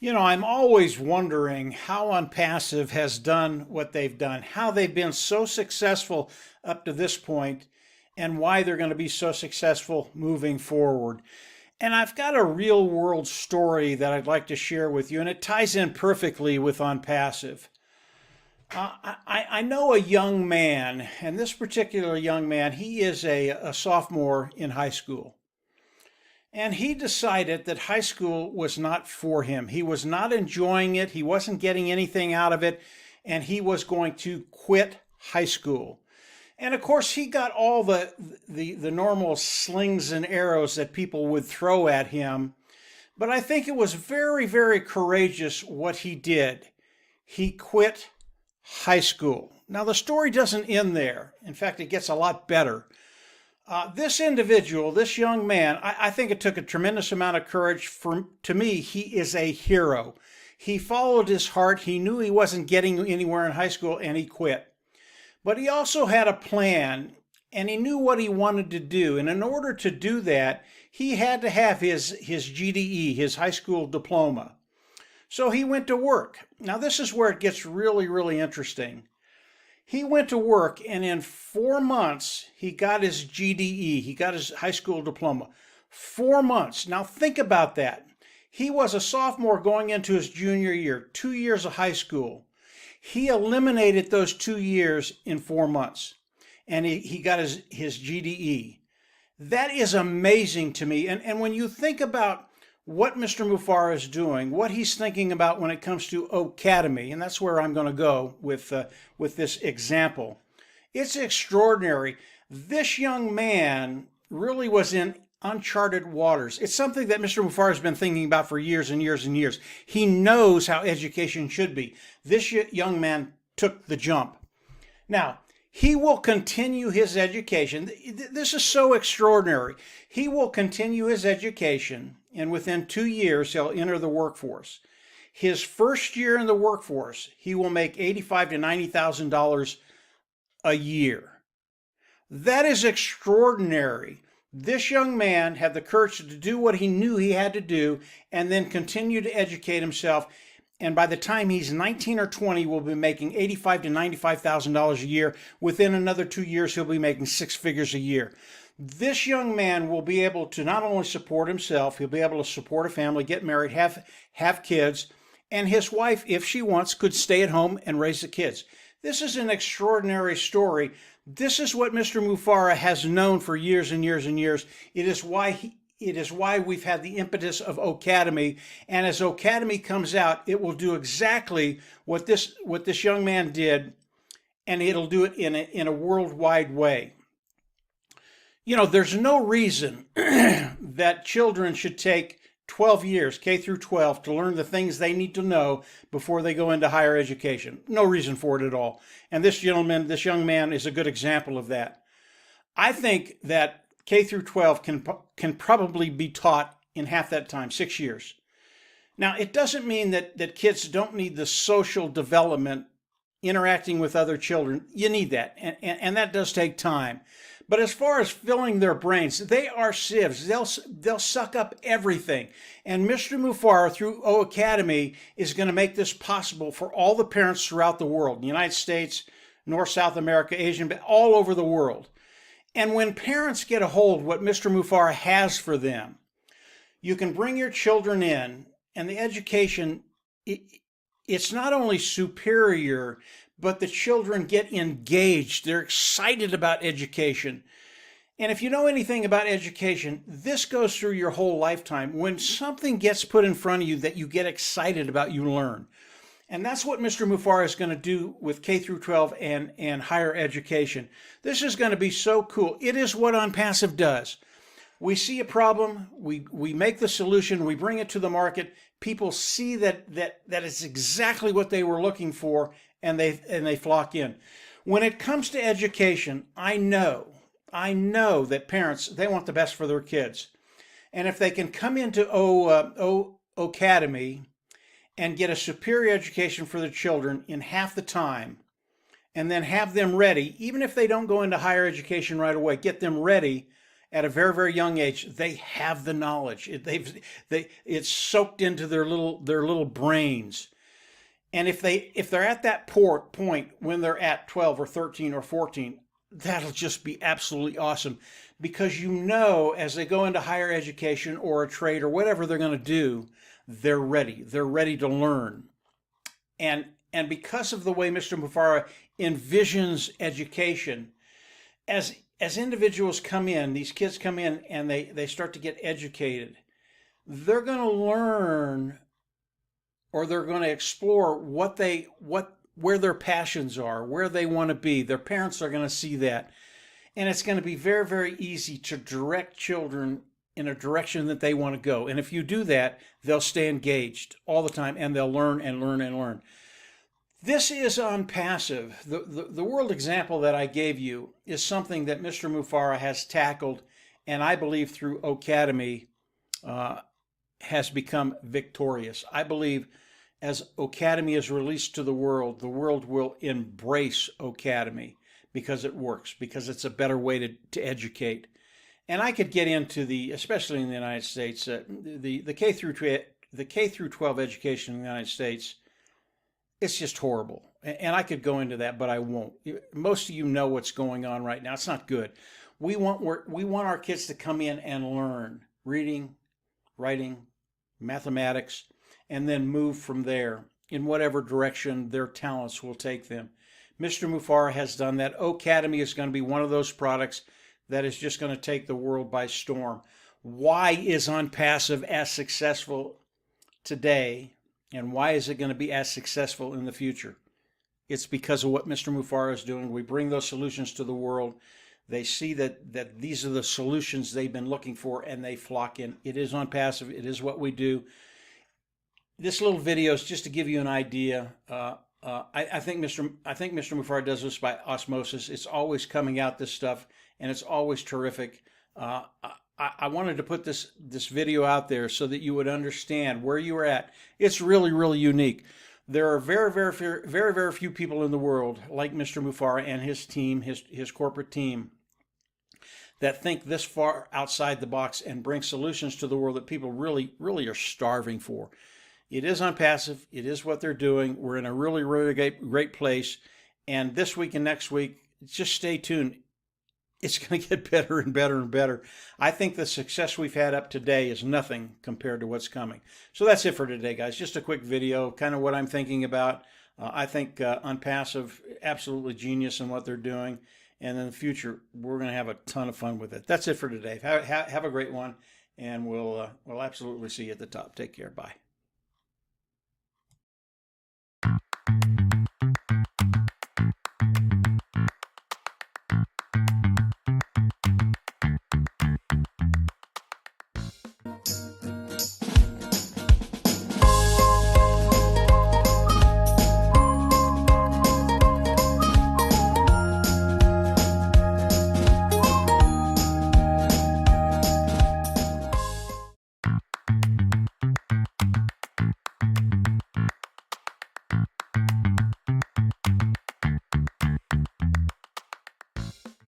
I'm always wondering how Onpassive has done what they've done, how they've been so successful up to this point, and why they're going to be so successful moving forward. And I've got a real world story that I'd like to share with you, and it ties in perfectly with Onpassive. I know a young man, and this particular young man, he is a sophomore in high school. And he decided that high school was not for him. He was not enjoying it. He wasn't getting anything out of it. And he was going to quit high school. And of course, he got all the normal slings and arrows that people would throw at him. But I think it was very, very courageous what he did. He quit high school. Now, the story doesn't end there. In fact, it gets a lot better. This individual, this young man, I think it took a tremendous amount of courage. To me, he is a hero. He followed his heart. He knew he wasn't getting anywhere in high school, and he quit. But he also had a plan, and he knew what he wanted to do. And in order to do that, he had to have his GDE, his high school diploma. So he went to work. Now, this is where it gets really, really interesting. He went to work, and in 4 months, he got his GDE. He got his high school diploma. 4 months. Now think about that. He was a sophomore going into his junior year, 2 years of high school. He eliminated those 2 years in 4 months, and he got his GDE. That is amazing to me. And when you think about what Mr. Mufareh is doing, what he's thinking about when it comes to Academy, and that's where I'm going to go with this example. It's extraordinary. This young man really was in uncharted waters. It's something that Mr. Mufareh has been thinking about for years and years and years. He knows how education should be. This young man took the jump. Now, he will continue his education. This is so extraordinary. He will continue his education, and within 2 years, he'll enter the workforce. His first year in the workforce, he will make $85,000 to $90,000 a year. That is extraordinary. This young man had the courage to do what he knew he had to do, and then continue to educate himself. And by the time he's 19 or 20, will be making $85,000 to $95,000 a year. Within another 2 years, he'll be making 6 figures a year. This young man will be able to not only support himself, he'll be able to support a family, get married, have kids, and his wife, if she wants, could stay at home and raise the kids. This is an extraordinary story. This is what Mr. Mufareh has known for years and years and years. It is why we've had the impetus of Academy, and as Academy comes out, it will do exactly what this young man did, and it'll do it in a worldwide way. There's no reason that children should take 12 years, K through 12, to learn the things they need to know before they go into higher education. No reason for it at all. And this young man is a good example of that. I think that K through 12 can probably be taught in half that time, 6 years. Now, it doesn't mean that kids don't need the social development, interacting with other children. You need that, and that does take time. But as far as filling their brains, they are sieves. They'll suck up everything. And Mr. Mufareh, through Academy, is going to make this possible for all the parents throughout the world, the United States, North, South America, Asia, all over the world. And when parents get a hold of what Mr. Mufareh has for them, you can bring your children in, and the education, it's not only superior, but the children get engaged. They're excited about education. And if you know anything about education, this goes through your whole lifetime. When something gets put in front of you that you get excited about, you learn. And that's what Mr. Mufareh is going to do with K through 12 and higher education. This is going to be so cool. It is what Onpassive does. We see a problem, we make the solution, we bring it to the market. People see that it's exactly what they were looking for, and they flock in. When it comes to education, I know that parents, they want the best for their kids. And if they can come into Academy and get a superior education for their children in half the time, and then have them ready, even if they don't go into higher education right away, get them ready at a very, very young age, they have the knowledge. It's soaked into their little brains. And if they're at that point when they're at 12 or 13 or 14, that'll just be absolutely awesome, because you know, as they go into higher education or a trade or whatever they're going to do, they're ready. They're ready to learn. And because of the way Mr. Mufareh envisions education, as individuals come in, these kids come in and they start to get educated, they're going to learn, or they're going to explore where their passions are, where they want to be. Their parents are going to see that. And it's going to be very, very easy to direct children in a direction that they want to go. And if you do that, they'll stay engaged all the time, and they'll learn and learn and learn. This is Onpassive. The world example that I gave you is something that Mr. Mufareh has tackled, and I believe through Ocademy has become victorious. I believe as Ocademy is released to the world will embrace Ocademy, because it works, because it's a better way to educate. And I could get into especially in the United States, the K through 12 education in the United States, it's just horrible. And I could go into that, but I won't. Most of you know what's going on right now. It's not good. We want our kids to come in and learn reading, writing, mathematics, and then move from there in whatever direction their talents will take them. Mr. Mufareh has done that. Ocademy is going to be one of those products that is just going to take the world by storm. Why is Onpassive as successful today, and why is it going to be as successful in the future? It's because of what Mr. Mufareh is doing. We bring those solutions to the world. They see that these are the solutions they've been looking for, and they flock in. It is Onpassive. It is what we do. This little video is just to give you an idea. I think Mr. Mufareh does this by osmosis. It's always coming out, this stuff, and it's always terrific. I wanted to put this video out there so that you would understand where you are at. It's really, really unique. There are very, very few people in the world like Mr. Mufareh and his team, his corporate team, that think this far outside the box and bring solutions to the world that people really, really are starving for. It is Onpassive. It is what they're doing. We're in a really, really great place. And this week and next week, just stay tuned. It's going to get better and better and better. I think the success we've had up today is nothing compared to what's coming. So that's it for today, guys. Just a quick video, kind of what I'm thinking about. I think Onpassive, absolutely genius in what they're doing. And in the future, we're going to have a ton of fun with it. That's it for today. Have a great one, and we'll absolutely see you at the top. Take care. Bye.